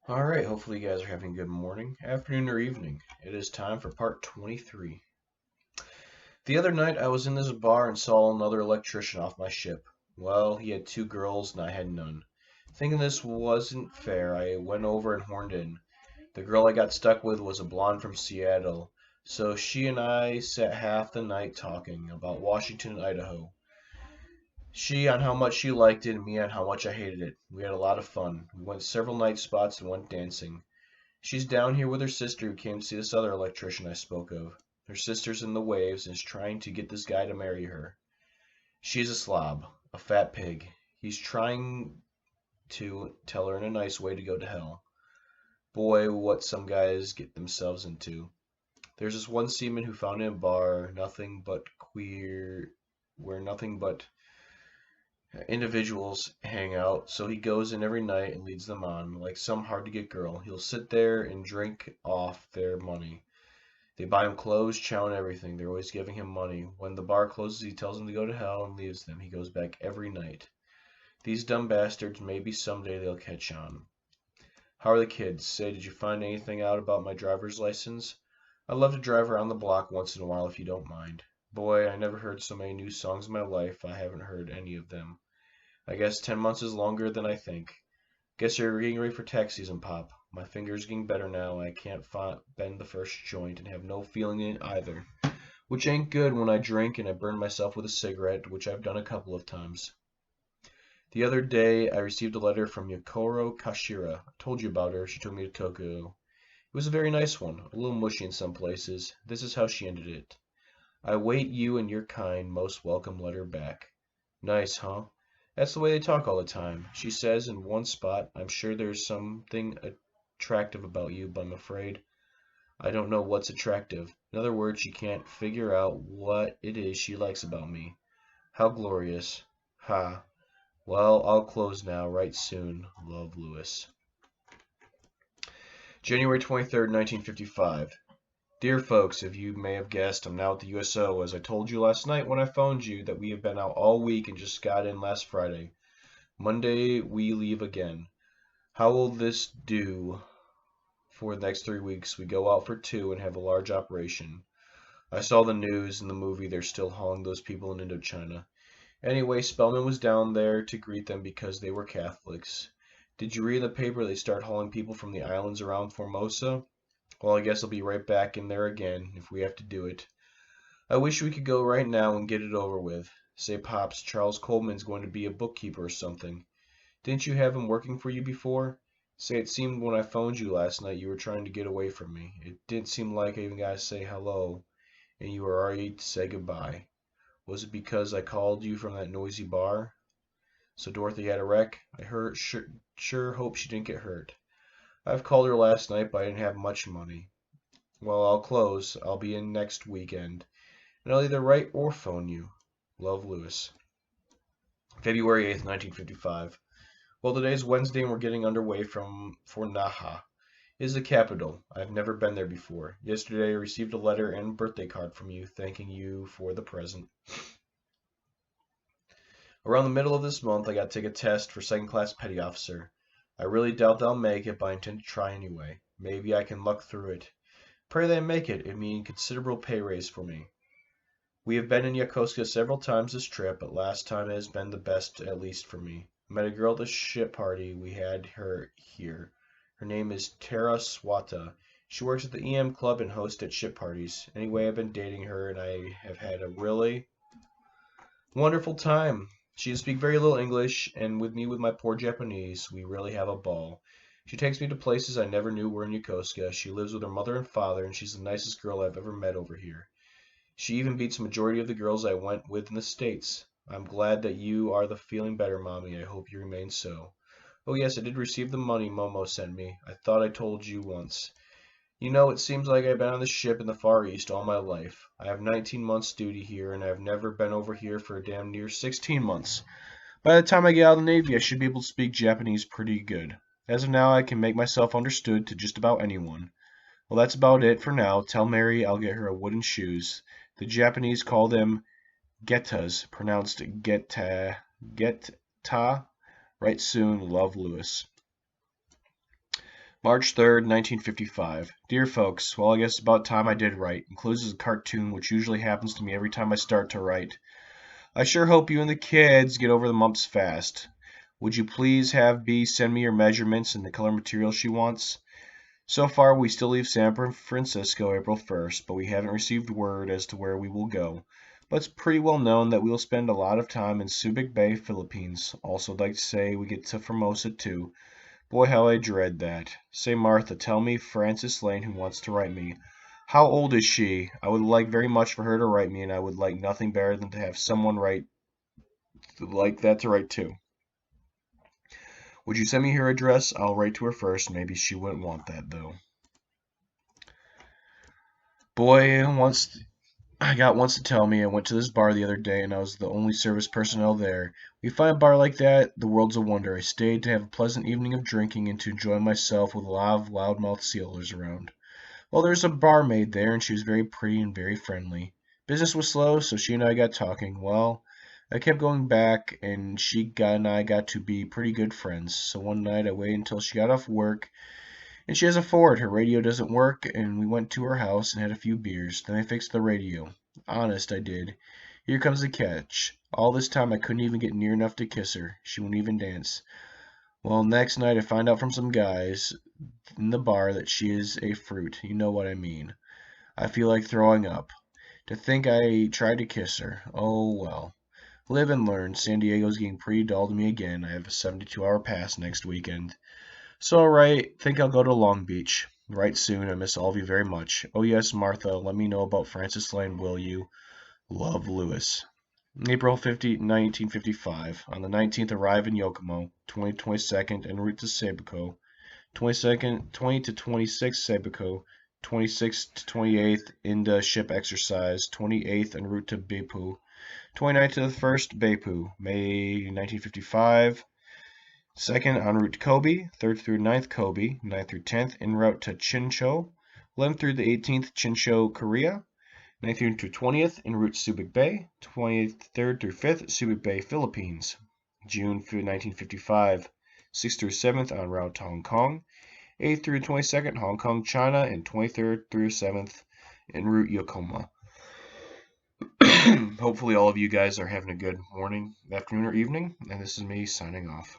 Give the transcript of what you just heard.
Alright, hopefully you guys are having a good morning, afternoon, or evening. It is time for part 23. The other night I was in this bar and saw another electrician off my ship. Well, he had two girls and I had none. Thinking this wasn't fair, I went over and horned in. The girl I got stuck with was a blonde from Seattle, so she and I sat half the night talking about Washington and Idaho. She on how much she liked it and me on how much I hated it. We had a lot of fun. We went several night spots and went dancing. She's down here with her sister who came to see this other electrician I spoke of. Her sister's in the waves and is trying to get this guy to marry her. She's a slob, a fat pig. He's trying to tell her in a nice way to go to hell. Boy, what some guys get themselves into. There's this one seaman who found in a bar, nothing but queer, where nothing but individuals hang out, so he goes in every night and leads them on. Like some hard to get girl, he'll sit there and drink off their money. They buy him clothes, chow, and everything. They're always giving him money. When the bar closes, he tells them to go to hell and leaves them. He goes back every night. These dumb bastards, maybe someday they'll catch on. How are the kids? Say, did you find anything out about my driver's license? I'd love to drive around the block once in a while if you don't mind. Boy, I never heard so many new songs in my life. I haven't heard any of them. I guess 10 months is longer than I think. Guess you're getting ready for tax season, Pop. My finger's getting better now. I can't bend the first joint and have no feeling in it either. Which ain't good when I drink and I burn myself with a cigarette, which I've done a couple of times. The other day I received a letter from Yokoro Kashira. I told you about her. She took me to Tokyo. It was a very nice one, a little mushy in some places. This is how she ended it. I wait you and your kind, most welcome letter back. Nice, huh? That's the way they talk all the time. She says in one spot, I'm sure there's something attractive about you, but I'm afraid I don't know what's attractive. In other words, she can't figure out what it is she likes about me. How glorious. Ha. Well, I'll close now, right soon. Love, Lewis. January 23rd, 1955. Dear folks, if you may have guessed, I'm now at the USO. As I told you last night when I phoned you that we have been out all week and just got in last Friday. Monday we leave again. How will this do for the next 3 weeks? We go out for 2 and have a large operation. I saw the news and the movie. They're still hauling those people in Indochina. Anyway, Spellman was down there to greet them because they were Catholics. Did you read in the paper they start hauling people from the islands around Formosa? Well, I guess I'll be right back in there again if we have to do it. I wish we could go right now and get it over with. Say, Pops, Charles Coleman's going to be a bookkeeper or something. Didn't you have him working for you before? Say, it seemed when I phoned you last night you were trying to get away from me. It didn't seem like I even got to say hello, and you were already to say goodbye. Was it because I called you from that noisy bar? So Dorothy had a wreck? Sure hope she didn't get hurt. I've called her last night, but I didn't have much money. Well, I'll close. I'll be in next weekend, and I'll either write or phone you. Love, Lewis. February 8th, 1955. Well, today's Wednesday and we're getting underway for Naha. It is the capital. I've never been there before. Yesterday I received a letter and birthday card from you thanking you for the present. Around the middle of this month I got to take a test for second class petty officer. I really doubt that I'll make it, but I intend to try anyway. Maybe I can luck through it. Pray that I make it. It means considerable pay raise for me. We have been in Yokosuka several times this trip, but last time it has been the best, at least for me. I met a girl at the ship party. We had her here. Her name is Tara Swata. She works at the EM club and hosts at ship parties. Anyway, I've been dating her and I have had a really wonderful time. She can speak very little English, and with me with my poor Japanese, we really have a ball. She takes me to places I never knew were in Yokosuka. She lives with her mother and father, and she's the nicest girl I've ever met over here. She even beats the majority of the girls I went with in the States. I'm glad that you are feeling better, Mommy. I hope you remain so. Oh yes, I did receive the money Momo sent me. I thought I told you once. You know, it seems like I've been on the ship in the Far East all my life. I have 19 months duty here, and I've never been over here for damn near 16 months. By the time I get out of the Navy, I should be able to speak Japanese pretty good. As of now, I can make myself understood to just about anyone. Well, that's about it for now. Tell Mary I'll get her a wooden shoes. The Japanese call them getas, pronounced geta. Right soon, love, Lewis. March 3rd, 1955. Dear folks, well, I guess about time I did write. Encloses a cartoon, which usually happens to me every time I start to write. I sure hope you and the kids get over the mumps fast. Would you please have B send me your measurements and the color material she wants? So far, we still leave San Francisco April 1st, but we haven't received word as to where we will go. But it's pretty well known that we'll spend a lot of time in Subic Bay, Philippines. Also, I'd like to say we get to Formosa too. Boy, how I dread that. Say, Martha, tell me Frances Lane who wants to write me. How old is she? I would like very much for her to write me, and I would like nothing better than to have someone write like that to write too. Would you send me her address? I'll write to her first. Maybe she wouldn't want that, though. Boy, once to tell me I went to this bar the other day and I was the only service personnel there. We find a bar like that, the world's a wonder. I stayed to have a pleasant evening of drinking and to enjoy myself with a lot of loudmouth sailors around. Well, there's a barmaid there, and she was very pretty and very friendly. Business was slow, so she and I got talking. Well, I kept going back, and I got to be pretty good friends. So one night I waited until she got off work, and she has a Ford. Her radio doesn't work, and we went to her house and had a few beers. Then I fixed the radio. Honest, I did. Here comes the catch. All this time I couldn't even get near enough to kiss her. She wouldn't even dance. Well, next night I find out from some guys in the bar that she is a fruit. You know what I mean. I feel like throwing up. To think I tried to kiss her. Oh well. Live and learn. San Diego's getting pretty dull to me again. I have a 72-hour pass next weekend. So alright, think I'll go to Long Beach. Right soon. I miss all of you very much. Oh yes, Martha, let me know about Frances Lane, will you? Love, Lewis. April 1955. On the 19th, arrive in Yokomo. 22nd, en route to Sabuco. 22nd, 20 to 26th, Sabuco. 26th to 28th, Inda ship exercise. 28th, en route to Beipu. 29th to the 1st, Beipu. May 1955. 2nd, en route to Kobe. 3rd through 9th, Kobe. 9th through 10th, en route to Chincho. 11th through the 18th, Chincho, Korea. 19th through 20th, en route to Subic Bay. 23rd through 5th, Subic Bay, Philippines. June 1955. 6th through 7th, en route to Hong Kong. 8th through 22nd, Hong Kong, China. And 23rd through 7th, en route Yokohama. Hopefully all of you guys are having a good morning, afternoon, or evening. And this is me signing off.